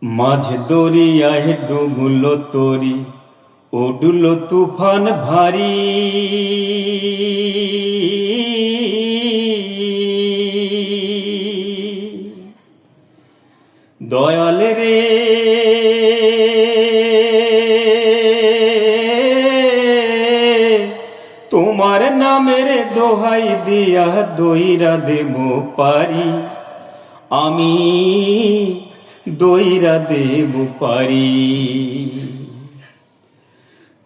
মাঝ দরিয়ায় ডুবলো তরি, উডলো তুফান ভারী। দয়াল রে তোমার নামের দোহাই দিয়া দইরা দেব পারি, আমি দইরা দেব পারি।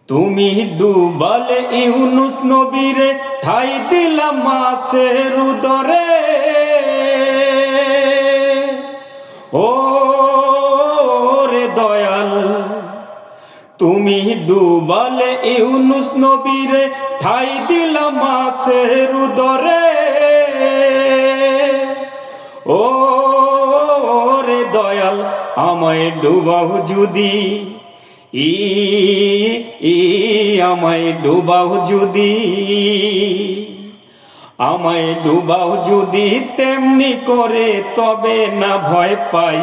তুমি ডুবালে ইউনুস নবীরে, ঠাই দিলাম মাছের উদরে। ও রে দয়াল, তুমি ডুবালে ইউনুস নবীরে, ঠাই দিলাম মাছের উদরে। ও রে দয়াল, আমায় ডুবাও যদি, আমায় ডুবাও যদি, আমায় ডুবাও যদি তেমনি করে, তবে না ভয় পাই।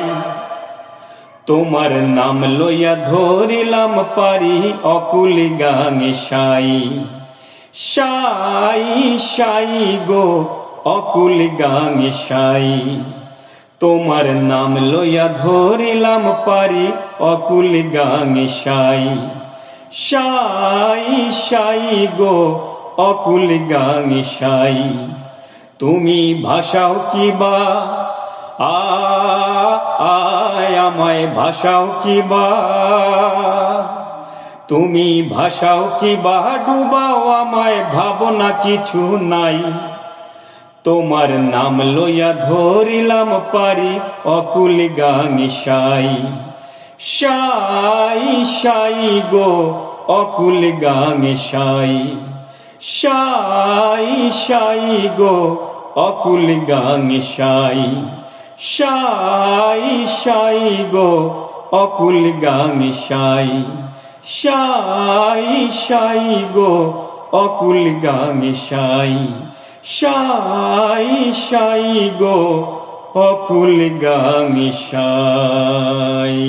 তোমার নাম লইয়া ধরিলাম পারি, অকুল গাঙে সাই সাই সাই গো, অকুল গাঙে সাই। তোমার নাম লইয়া ধরিলাম পারি, অকুল গাঙে সাই সাই সাই গো, অকুল গাঙে সাই। তুমি ভাষাও কিবা আমায় ভাষাও কিবা, তুমি ভাষাও কিবা ডুবাও আমায়, ভাবনা কিছু নাই। তোমার নাম লইয়া ধরিলাম পারি, অকুল গাঙে সাই সাই সাই গো, অকুল গাঙে সাই সাই সাই গো, অকুল গাঙে সাই সাই সাই গো, অকুল গাঙে সাই সাই সাই গো, অকুল গাঙে সাই সাই সাই গো, অকুল গাঙে সাই।